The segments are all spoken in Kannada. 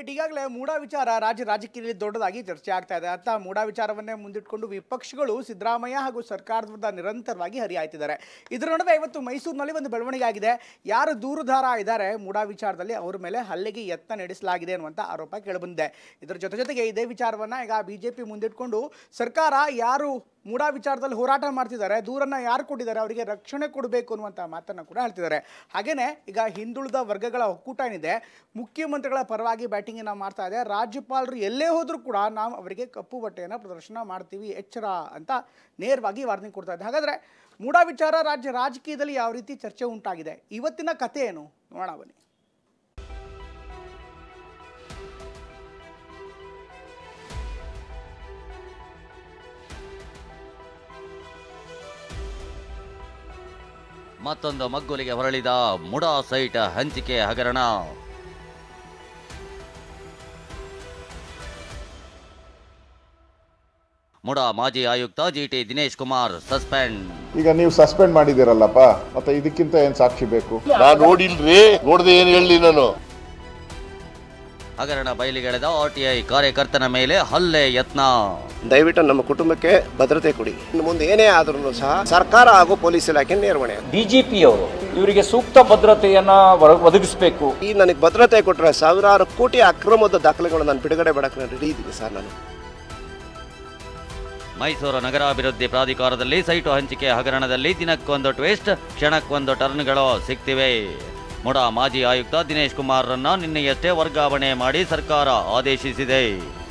ರೈಟ್, ಈಗಾಗಲೇ ಮೂಡ ವಿಚಾರ ರಾಜಕೀಯದಲ್ಲಿ ದೊಡ್ಡದಾಗಿ ಚರ್ಚೆ ಆಗ್ತಾ ಇದೆ. ಅಂತ ಮೂಡ ವಿಚಾರವನ್ನೇ ಮುಂದಿಟ್ಕೊಂಡು ವಿಪಕ್ಷಗಳು ಸಿದ್ದರಾಮಯ್ಯ ಹಾಗೂ ಸರ್ಕಾರದ ವಿರುದ್ಧ ನಿರಂತರವಾಗಿ ಹರಿಹಾಯ್ತಿದ್ದಾರೆ. ಇದರ ನಡುವೆ ಇವತ್ತು ಮೈಸೂರಿನಲ್ಲಿ ಒಂದು ಬೆಳವಣಿಗೆ ಆಗಿದೆ. ಯಾರು ದೂರುದಾರ ಇದ್ದಾರೆ ಮೂಡ ವಿಚಾರದಲ್ಲಿ ಅವರ ಮೇಲೆ ಹಲ್ಲೆಗೆ ಯತ್ನ ನಡೆಸಲಾಗಿದೆ ಅನ್ನುವಂಥ ಆರೋಪ ಕೇಳಿಬಂದಿದೆ. ಇದರ ಜೊತೆಗೆ ಇದೇ ವಿಚಾರವನ್ನು ಈಗ ಬಿಜೆಪಿ ಮುಂದಿಟ್ಕೊಂಡು ಸರ್ಕಾರ ಯಾರು ಮೂಡ ವಿಚಾರದಲ್ಲಿ ಹೋರಾಟ ಮಾಡ್ತಿದ್ದಾರೆ, ದೂರನ್ನು ಯಾರು ಕೊಟ್ಟಿದ್ದಾರೆ ಅವರಿಗೆ ರಕ್ಷಣೆ ಕೊಡಬೇಕು ಅನ್ನುವಂಥ ಮಾತನ್ನು ಕೂಡ ಹೇಳ್ತಿದ್ದಾರೆ. ಹಾಗೆಯೇ ಈಗ ಹಿಂದುಳಿದ ವರ್ಗಗಳ ಒಕ್ಕೂಟ ಏನಿದೆ ಮುಖ್ಯಮಂತ್ರಿಗಳ ಪರವಾಗಿ ಬ್ಯಾಟಿಂಗನ್ನು ಮಾಡ್ತಾ ಇದೆ. ರಾಜ್ಯಪಾಲರು ಎಲ್ಲೇ ಹೋದರೂ ಕೂಡ ನಾವು ಅವರಿಗೆ ಕಪ್ಪು ಬಟ್ಟೆಯನ್ನು ಪ್ರದರ್ಶನ ಮಾಡ್ತೀವಿ, ಎಚ್ಚರ ಅಂತ ನೇರವಾಗಿ ವಾರ್ನಿಂಗ್ ಕೊಡ್ತಾ ಇದೆ. ಹಾಗಾದರೆ ಮೂಡ ವಿಚಾರ ರಾಜಕೀಯದಲ್ಲಿ ಯಾವ ರೀತಿ ಚರ್ಚೆ ಉಂಟಾಗಿದೆ, ಇವತ್ತಿನ ಕಥೆ ಏನು ನೋಡೋಣ ಬನ್ನಿ. ಮತ್ತೊಂದು ಮಗ್ಗುಲಿಗೆ ಹೊರಳಿದ ಮುಡಾ ಸೈಟ್ ಹಂಚಿಕೆ ಹಗರಣ. ಮುಡಾ ಮಾಜಿ ಆಯುಕ್ತ ಜಿಟಿ ದಿನೇಶ್ ಕುಮಾರ್ ಸಸ್ಪೆಂಡ್. ಈಗ ನೀವು ಸಸ್ಪೆಂಡ್ ಮಾಡಿದಿರಲ್ಲಪ್ಪ, ಮತ್ತೆ ಇದಕ್ಕಿಂತ ಏನ್ ಸಾಕ್ಷಿ ಬೇಕು? ನಾನು ನೋಡಿಲ್ರಿ, ನೋಡದೆ ಏನ್ ಹೇಳಿ ನಾನು. ಹಗರಣ ಬಯಲಿಗೆಳೆದ ಆರ್ಟಿಐ ಕಾರ್ಯಕರ್ತನ ಮೇಲೆ ಹಲ್ಲೆ ಯತ್ನ. ದಯವಿಟ್ಟು ನಮ್ಮ ಕುಟುಂಬಕ್ಕೆ ಭದ್ರತೆ ಕೊಡಿ. ಇನ್ನು ಮುಂದೆ ಏನೇ ಆದ್ರೂ ಸಹ ಸರ್ಕಾರ ಹಾಗೂ ಪೊಲೀಸ್ ಇಲಾಖೆ ನಿರ್ವಹಣೆ. ಡಿಜಿಪಿ ಅವರು ಇವರಿಗೆ ಸೂಕ್ತ ಭದ್ರತೆಯನ್ನ ಒದಗಿಸಬೇಕು. ಈ ನನಗೆ ಭದ್ರತೆ ಕೊಟ್ಟರೆ ಸಾವಿರಾರು ಕೋಟಿ ಅಕ್ರಮದ ದಾಖಲೆಗಳು ನಾನು ಬಿಡುಗಡೆ ಮಾಡಕ್ಕೆ ನಾನು ರೆಡಿ ಇದ್ದೀನಿ ಸರ್. ನಾನು ಮೈಸೂರು ನಗರಾಭಿವೃದ್ಧಿ ಪ್ರಾಧಿಕಾರದಲ್ಲಿ ಸೈಟು ಹಂಚಿಕೆ ಹಗರಣದಲ್ಲಿ ದಿನಕ್ಕೊಂದು ಟ್ವಿಸ್ಟ್, ಕ್ಷಣಕ್ಕೊಂದು ಟರ್ನ್ಗಳು ಸಿಗ್ತಿವೆ. ಮುಡಾ ಮಾಜಿ ಆಯುಕ್ತ ದಿನೇಶ್ ಕುಮಾರ್ರನ್ನ ನಿನ್ನೆಯಷ್ಟೇ ವರ್ಗಾವಣೆ ಮಾಡಿ ಸರ್ಕಾರ ಆದೇಶಿಸಿದೆ.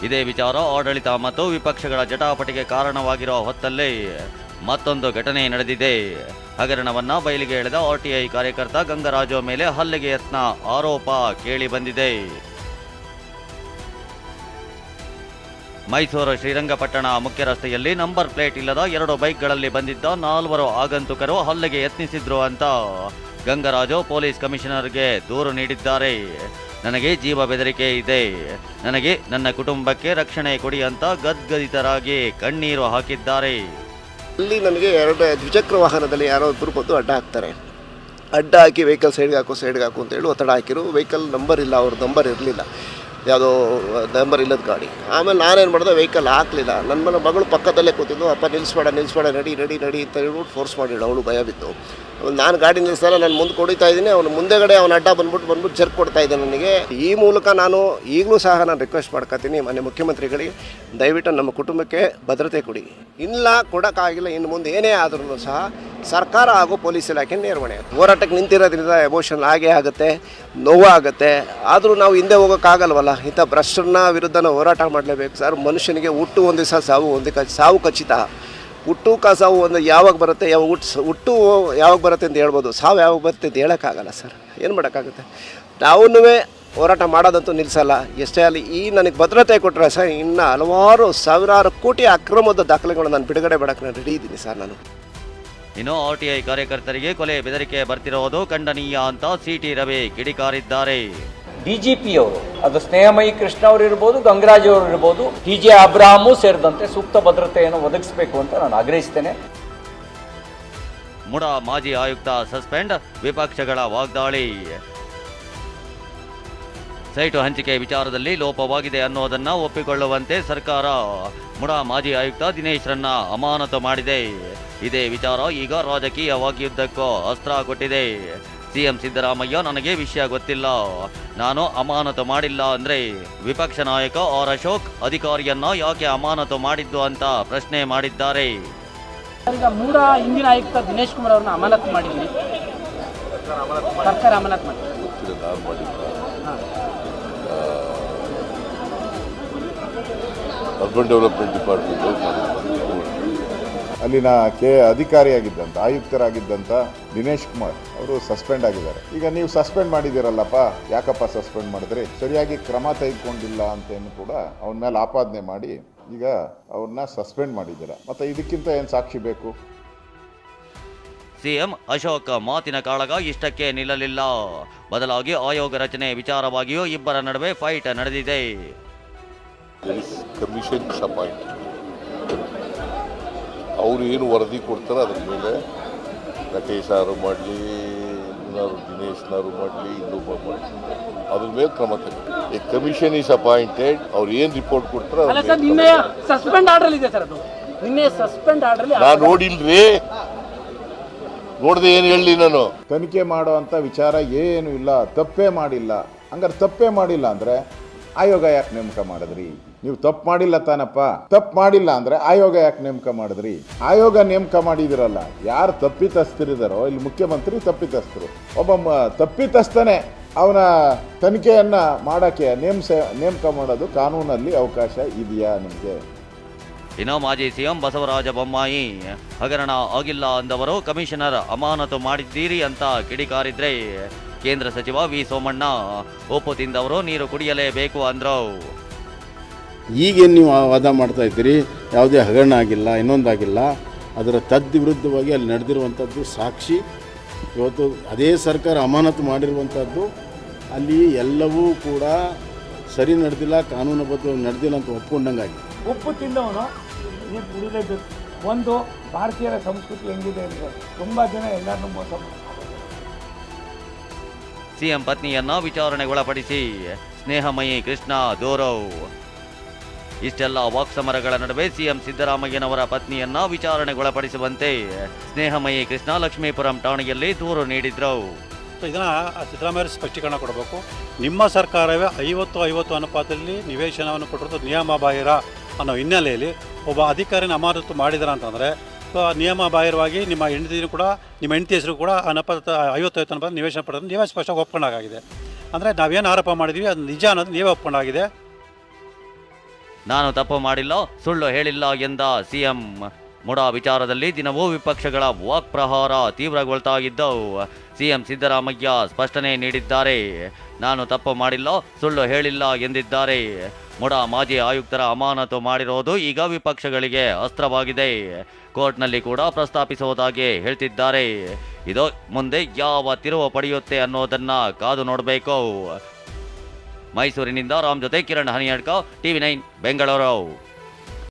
ಇದೇ ವಿಚಾರ ಆಡಳಿತ ಮತ್ತು ವಿಪಕ್ಷಗಳ ಜಟಾಪಟಿಗೆ ಕಾರಣವಾಗಿರೋ ಹೊತ್ತಲ್ಲೇ ಮತ್ತೊಂದು ಘಟನೆ ನಡೆದಿದೆ. ಹಗರಣವನ್ನ ಬಯಲಿಗೆ ಎಳೆದ ಆರ್ಟಿಐ ಕಾರ್ಯಕರ್ತ ಗಂಗರಾಜು ಮೇಲೆ ಹಲ್ಲೆಗೆ ಯತ್ನ ಆರೋಪ ಕೇಳಿ ಬಂದಿದೆ. ಮೈಸೂರು ಶ್ರೀರಂಗಪಟ್ಟಣ ಮುಖ್ಯ ರಸ್ತೆಯಲ್ಲಿ ನಂಬರ್ ಪ್ಲೇಟ್ ಇಲ್ಲದ 2 ಬೈಕ್ಗಳಲ್ಲಿ ಬಂದಿದ್ದ 4 ಆಗಂತುಕರು ಹಲ್ಲೆಗೆ ಯತ್ನಿಸಿದ್ರು ಅಂತ ಗಂಗರಾಜು ಪೊಲೀಸ್ ಕಮಿಷನರ್ಗೆ ದೂರು ನೀಡಿದ್ದಾರೆ. ನನಗೆ ಜೀವ ಬೆದರಿಕೆ ಇದೆ, ನನಗೆ ನನ್ನ ಕುಟುಂಬಕ್ಕೆ ರಕ್ಷಣೆ ಕೊಡಿ ಅಂತ ಗದ್ಗದಿತರಾಗಿ ಕಣ್ಣೀರು ಹಾಕಿದ್ದಾರೆ. ಅಲ್ಲಿ ನನಗೆ 2 ದ್ವಿಚಕ್ರ ವಾಹನದಲ್ಲಿ ಯಾರೋ ಒಬ್ಬರು ಬಂದು ಅಡ್ಡ ಹಾಕ್ತಾರೆ. ಅಡ್ಡ ಹಾಕಿ ವೆಹಿಕಲ್ ಸೈಡ್ಗೆ ಹಾಕು ಅಂತ ಹೇಳಿ ಒತ್ತಡ ಹಾಕಿರು. ವೆಹಿಕಲ್ ನಂಬರ್ ಇಲ್ಲ, ಅವ್ರ ನಂಬರ್ ಇರಲಿಲ್ಲ, ಯಾವುದೋ ನಂಬರ್ ಇಲ್ಲದ ಗಾಡಿ. ಆಮೇಲೆ ನಾನೇನು ಮಾಡಿದೆ, ವೆಹಿಕಲ್ ಹಾಕಲಿಲ್ಲ. ನನ್ನ ಮಗಳು ಪಕ್ಕದಲ್ಲೇ ಕೂತಿದ್ದು, ಅಪ್ಪ ನಿಲ್ಲಿಸ್ಬೇಡ ನಡಿ ಅಂತ ಹೇಳ್ಬಿಟ್ಟು ಫೋರ್ಸ್ ಮಾಡಿಲ್ಲ. ಅವಳು ಭಯ ಬಿದ್ದು ನಾನು ಗಾಡಿ ನಿಲ್ಲಿಸಲ್ಲ, ನಾನು ಮುಂದೆ ಕೊಡಿತಾ ಇದ್ದೀನಿ. ಅವನು ಮುಂದೆಗಡೆ ಅವನ ಅಡ್ಡ ಬಂದ್ಬಿಟ್ಟು ಜರ್ಕ್ ಕೊಡ್ತಾ ಇದ್ದೆ ನನಗೆ. ಈ ಮೂಲಕ ನಾನು ಈಗಲೂ ಸಹ ನಾನು ರಿಕ್ವೆಸ್ಟ್ ಮಾಡ್ಕೊತೀನಿ ಮಾನ್ಯ ಮುಖ್ಯಮಂತ್ರಿಗಳಿಗೆ, ದಯವಿಟ್ಟು ನಮ್ಮ ಕುಟುಂಬಕ್ಕೆ ಭದ್ರತೆ ಕೊಡಿ. ಇಲ್ಲ ಕೊಡೋಕ್ಕಾಗಿಲ್ಲ, ಇನ್ನು ಮುಂದೆ ಏನೇ ಆದ್ರೂ ಸಹ ಸರ್ಕಾರ ಹಾಗೂ ಪೊಲೀಸ್ ಇಲಾಖೆ ನಿರ್ವಹಣೆ. ಹೋರಾಟಕ್ಕೆ ನಿಂತಿರೋದ್ರಿಂದ ಎಮೋಷನ್ ಆಗೇ ಆಗುತ್ತೆ, ನೋವಾಗುತ್ತೆ. ಆದರೂ ನಾವು ಹಿಂದೆ ಹೋಗೋಕ್ಕಾಗಲ್ವಲ್ಲ. ಇಂಥ ಭ್ರಷ್ಟರನ್ನ ವಿರುದ್ಧ ನಾವು ಹೋರಾಟ ಮಾಡಲೇಬೇಕು ಸರ್. ಮನುಷ್ಯನಿಗೆ ಹುಟ್ಟು ಒಂದು ದಿವಸ, ಸಾವು ಖಚಿತ. ಹುಟ್ಟು ಸಾವು ಒಂದು ಯಾವಾಗ ಬರುತ್ತೆ, ಹುಟ್ಟು ಯಾವಾಗ ಬರುತ್ತೆ ಅಂತ ಹೇಳ್ಬೋದು, ಸಾವು ಯಾವಾಗ ಬರುತ್ತೆ ಅಂತ ಹೇಳೋಕ್ಕಾಗಲ್ಲ ಸರ್. ಏನು ಮಾಡೋಕ್ಕಾಗುತ್ತೆ? ನಾವೂ ಹೋರಾಟ ಮಾಡೋದಂತೂ ನಿಲ್ಲಿಸಲ್ಲ. ಎಷ್ಟೇ ಅಲ್ಲಿ ಈ ನನಗೆ ಭದ್ರತೆ ಕೊಟ್ಟರೆ ಸರ್, ಇನ್ನು ಹಲವಾರು ಸಾವಿರಾರು ಕೋಟಿ ಅಕ್ರಮದ ದಾಖಲೆಗಳು ನಾನು ಬಿಡುಗಡೆ ಮಾಡೋಕ್ಕೆ ನಾನು ರೆಡಿ ಇದ್ದೀನಿ ಸರ್. ನಾನು ಇನ್ನು ಆರ್ಟಿಐ ಕಾರ್ಯಕರ್ತರಿಗೆ ಕೊಲೆ ಬೆದರಿಕೆ ಬರ್ತಿರೋದು ಖಂಡನೀಯ ಅಂತ ಸಿಟಿ ರವಿ ಕಿಡಿಕಾರಿದ್ದಾರೆ. ಡಿಜಿಪಿ ಅವರು, ಅದು ಸ್ನೇಹಮಯಿ ಕೃಷ್ಣ ಅವರು ಇರ್ಬೋದು, ಗಂಗರಾಜ್ ಅವರು ಇರ್ಬೋದು, ಟಿಜೆ ಅಬ್ರಾಹಮು ಸೇರಿದಂತೆ ಸೂಕ್ತ ಭದ್ರತೆಯನ್ನು ಒದಗಿಸಬೇಕು ಅಂತ ನಾನು ಆಗ್ರಹಿಸ್ತೇನೆ. ಮುಡಾ ಮಾಜಿ ಆಯುಕ್ತ ಸಸ್ಪೆಂಡ್, ವಿಪಕ್ಷಗಳ ವಾಗ್ದಾಳಿ. ಸೈಟು ಹಂಚಿಕೆ ವಿಚಾರದಲ್ಲಿ ಲೋಪವಾಗಿದೆ ಅನ್ನೋದನ್ನ ಒಪ್ಪಿಕೊಳ್ಳುವಂತೆ ಸರ್ಕಾರ ಮುಡಾ ಮಾಜಿ ಆಯುಕ್ತ ದಿನೇಶ್ರನ್ನ ಅಮಾನತು ಮಾಡಿದೆ. ಇದೇ ವಿಚಾರ ಈಗ ರಾಜಕೀಯವಾಗಿಯುದ್ದಕ್ಕೂ ಅಸ್ತ್ರ ಕೊಟ್ಟಿದೆ. ಸಿಎಂ ಸಿದ್ದರಾಮಯ್ಯ ನನಗೆ ವಿಷಯ ಗೊತ್ತಿಲ್ಲ, ನಾನು ಅಮಾನತು ಮಾಡಿಲ್ಲ ಅಂದ್ರೆ ವಿಪಕ್ಷ ನಾಯಕ ಆರ್ ಅಶೋಕ್ ಅಧಿಕಾರಿಯನ್ನ ಯಾಕೆ ಅಮಾನತು ಮಾಡಿದ್ದು ಅಂತ ಪ್ರಶ್ನೆ ಮಾಡಿದ್ದಾರೆ. ಈಗ ಮೂಡ ಹಿಂದಿನ ಆಯುಕ್ತ ದಿನೇಶ್ ಕುಮಾರ್ ಅವ್ರನ್ನ ಅಮಾನತು ಮಾಡಿದ್ವಿ, ಸರ್ಕಾರ ಅಮಾನತು ಮಾಡಿದೆ. ಅರ್ಬನ್ ಡೆವಲಪ್ಮೆಂಟ್ ಡಿಪಾರ್ಟ್ಮೆಂಟ್ ಅಲ್ಲಿನ ಅಧಿಕಾರಿಯಾಗಿದ್ದಂಥ ಆಯುಕ್ತರಾಗಿದ್ದಂಥ ದಿನೇಶ್ ಕುಮಾರ್ ಅವರು ಸಸ್ಪೆಂಡ್ ಆಗಿದ್ದಾರೆ. ಈಗ ನೀವು ಸಸ್ಪೆಂಡ್ ಮಾಡಿದಿರಲ್ಲಪ್ಪ, ಯಾಕಪ್ಪ ಸಸ್ಪೆಂಡ್ ಮಾಡಿದ್ರಿ, ಸರಿಯಾಗಿ ಕ್ರಮ ತೆಗೆದುಕೊಂಡಿಲ್ಲ ಅಂತೇನು ಕೂಡ ಅವನ ಮೇಲೆ ಆಪಾದನೆ ಮಾಡಿ ಈಗ ಅವ್ರನ್ನ ಸಸ್ಪೆಂಡ್ ಮಾಡಿದ್ದೀರ. ಮತ್ತೆ ಇದಕ್ಕಿಂತ ಏನು ಸಾಕ್ಷಿ ಬೇಕು? ಸಿಎಂ ಅಶೋಕ್ ಮಾತಿನ ಕಾಳಗ ಇಷ್ಟಕ್ಕೆ ನಿಲ್ಲಲಿಲ್ಲ. ಬದಲಾಗಿ ಆಯೋಗ ರಚನೆ ವಿಚಾರವಾಗಿಯೂ ಇಬ್ಬರ ನಡುವೆ ಫೈಟ್ ನಡೆದಿದೆ. ಕಮಿಷನ್ ಅಪಾಯಿಂಟ್, ಅವರು ಏನು ವರದಿ ಕೊಡ್ತಾರೆ ಅದ್ರ ಮೇಲೆ ನಟೇಶ್ ಅವರು ಮಾಡಲಿ, ಏನಾದ್ರು ದಿನೇಶ್ನಾರು ಮಾಡಲಿ ಇನ್ನೊಬ್ಬ ಮಾಡಲಿ ಅದ್ರ ಮೇಲೆ ಕ್ರಮ ತಗೊಳ್ಳಿ. Commission is appointed. ಅವ್ರು ಏನು ರಿಪೋರ್ಟ್ ಕೊಡ್ತಾರೆ ಅಲ್ಲ ಸರ್, ನಿನ್ನೆ ಸಸ್ಪೆಂಡ್ ಆರ್ಡರ್ ಇದೆ ಸರ್. ಅದು ನಿನ್ನೆ ಸಸ್ಪೆಂಡ್ ಆರ್ಡರ್ ನಾನು ನೋಡಿಲ್ರಿ, ನೋಡ್ದೆ ಏನು ಹೇಳಲಿ ನಾನು. ತನಿಖೆ ಮಾಡೋ ಅಂಥ ವಿಚಾರ ಏನು ಇಲ್ಲ, ತಪ್ಪೇ ಮಾಡಿಲ್ಲ. ಹಂಗಾರೆ ತಪ್ಪೇ ಮಾಡಿಲ್ಲ ಅಂದರೆ ಆಯೋಗ ಯಾಕೆ ನೇಮಕ ಮಾಡಿದ್ರಿ? ನೀವು ತಪ್ಪು ಮಾಡಿಲ್ಲ ತಾನಪ್ಪ. ತಪ್ಪು ಮಾಡಿಲ್ಲ ಅಂದರೆ ಆಯೋಗ ಯಾಕೆ ನೇಮಕ ಮಾಡಿದ್ರಿ? ಆಯೋಗ ನೇಮಕ ಮಾಡಿದಿರಲ್ಲ. ಯಾರು ತಪ್ಪಿತಸ್ಥರಿದ್ದಾರೋ, ಇಲ್ಲಿ ಮುಖ್ಯಮಂತ್ರಿ ತಪ್ಪಿತಸ್ಥರು, ಒಬ್ಬ ತಪ್ಪಿತಸ್ಥನೇ ಅವನ ತನಿಖೆಯನ್ನು ಮಾಡೋಕ್ಕೆ ನೇಮಕ ಮಾಡೋದು ಕಾನೂನಲ್ಲಿ ಅವಕಾಶ ಇದೆಯಾ ನಿಮಗೆ? ಇನ್ನು ಮಾಜಿ ಸಿಎಂ ಬಸವರಾಜ ಬೊಮ್ಮಾಯಿ ಹಗರಣ ಆಗಿಲ್ಲ ಅಂದವರು ಕಮಿಷನರ್ ಅಮಾನತು ಮಾಡಿದ್ದೀರಿ ಅಂತ ಕಿಡಿಕಾರಿದ್ರೆ ಕೇಂದ್ರ ಸಚಿವ ವಿ ಸೋಮಣ್ಣ ಒಪ್ಪು ತಿಂದವರು ನೀರು ಕುಡಿಯಲೇಬೇಕು ಅಂದ್ರು. ಈಗೇನು ನೀವು ವಾದ ಮಾಡ್ತಾ ಇದ್ದೀರಿ, ಯಾವುದೇ ಹಗರಣ ಆಗಿಲ್ಲ, ಇನ್ನೊಂದಾಗಿಲ್ಲ, ಅದರ ವಿರುದ್ಧವಾಗಿ ಅಲ್ಲಿ ನಡೆದಿರುವಂಥದ್ದು ಸಾಕ್ಷಿ. ಇವತ್ತು ಅದೇ ಸರ್ಕಾರ ಅಮಾನತು ಮಾಡಿರುವಂಥದ್ದು, ಅಲ್ಲಿ ಎಲ್ಲವೂ ಕೂಡ ಸರಿ ನಡೆದಿಲ್ಲ, ಕಾನೂನುಬದ್ಧವಾಗಿ ನಡೆದಿಲ್ಲ ಅಂತ ಒಪ್ಕೊಂಡಂಗಾಗಿದೆ. ಉಪ್ಪು ತಿಂದವನು ನೀರು ಕುಡಿಲೇಬೇಕು. ಒಂದು ಭಾರತೀಯರ ಸಂಸ್ಕೃತಿ ಹೆಂಗಿದೆ ಅಂದರೆ ತುಂಬ ಜನ ಎಲ್ಲರನ್ನೂ ಮೋಸ ಮಾಡ್ತಾರೆ. ಸಿಎಂ ಪತ್ನಿಯನ್ನ ವಿಚಾರಣೆಗೊಳಪಡಿಸಿ ಸ್ನೇಹಮಯಿ ಕೃಷ್ಣ ದೂರು. ಇಷ್ಟೆಲ್ಲ ವಾಕ್ಸಮರಗಳ ನಡುವೆ ಸಿಎಂ ಸಿದ್ದರಾಮಯ್ಯನವರ ಪತ್ನಿಯನ್ನ ವಿಚಾರಣೆಗೊಳಪಡಿಸುವಂತೆ ಸ್ನೇಹಮಯಿ ಕೃಷ್ಣ ಲಕ್ಷ್ಮೀಪುರಂ ಠಾಣೆಯಲ್ಲಿ ದೂರು ನೀಡಿದ್ರು. ಇದನ್ನು ಸಿದ್ದರಾಮಯ್ಯ ಸ್ಪಷ್ಟೀಕರಣ ಕೊಡಬೇಕು. ನಿಮ್ಮ ಸರ್ಕಾರವೇ 50-50 ಅನುಪಾತದಲ್ಲಿ ನಿವೇಶನವನ್ನು ಕೊಟ್ಟಿರೋದು ನಿಯಮ ಬಾಹಿರ ಅನ್ನೋ ಹಿನ್ನೆಲೆಯಲ್ಲಿ ಒಬ್ಬ ಅಧಿಕಾರಿನ ಅಮಾನತು ಮಾಡಿದಾರ ಅಂತಂದರೆ ನಿಯಮ ಬಾಹಿರವಾಗಿ ನಿಮ್ಮ ಹೆಂಡತಿ ಹೆಸರು ಕೂಡ 50-50 ಅನುಪಾತ ನಿವೇಶನ ಪಡೆದು ನೀವೇ ಸ್ಪಷ್ಟವಾಗಿ ಒಪ್ಕೊಂಡಾಗಿದೆ. ಅಂದರೆ ನಾವೇನು ಆರೋಪ ಮಾಡಿದ್ವಿ ಅದು ನಿಜ ಅನ್ನೋದು ನೀವೇ ಒಪ್ಕೊಂಡಾಗಿದೆ. ನಾನು ತಪ್ಪು ಮಾಡಿಲ್ಲ, ಸುಳ್ಳು ಹೇಳಿಲ್ಲ ಎಂದ ಸಿಎಂ. ಮುಡಾ ವಿಚಾರದಲ್ಲಿ ದಿನವೂ ವಿಪಕ್ಷಗಳ ವಾಕ್ಪ್ರಹಾರ ತೀವ್ರಗೊಳ್ತಾ ಇದ್ದು ಸಿಎಂ ಸಿದ್ದರಾಮಯ್ಯ ಸ್ಪಷ್ಟನೆ ನೀಡಿದ್ದಾರೆ. ನಾನು ತಪ್ಪು ಮಾಡಿಲ್ಲ, ಸುಳ್ಳು ಹೇಳಿಲ್ಲ ಎಂದಿದ್ದಾರೆ. ಮುಡಾ ಮಾಜಿ ಆಯುಕ್ತರ ಅಮಾನತು ಮಾಡಿರೋದು ಈಗ ವಿಪಕ್ಷಗಳಿಗೆ ಅಸ್ತ್ರವಾಗಿದೆ. ಕೋರ್ಟ್ನಲ್ಲಿ ಕೂಡ ಪ್ರಸ್ತಾಪಿಸುವುದಾಗಿ ಹೇಳ್ತಿದ್ದಾರೆ. ಇದು ಮುಂದೆ ಯಾವ ತಿರುವು ಪಡೆಯುತ್ತೆ ಅನ್ನೋದನ್ನ ಕಾದು ನೋಡಬೇಕು. ಮೈಸೂರಿನಿಂದ ರಾಮ್ ಜೊತೆ ಕಿರಣ್ ಹನಿಯಡ್ಕ, TV9 ಬೆಂಗಳೂರು.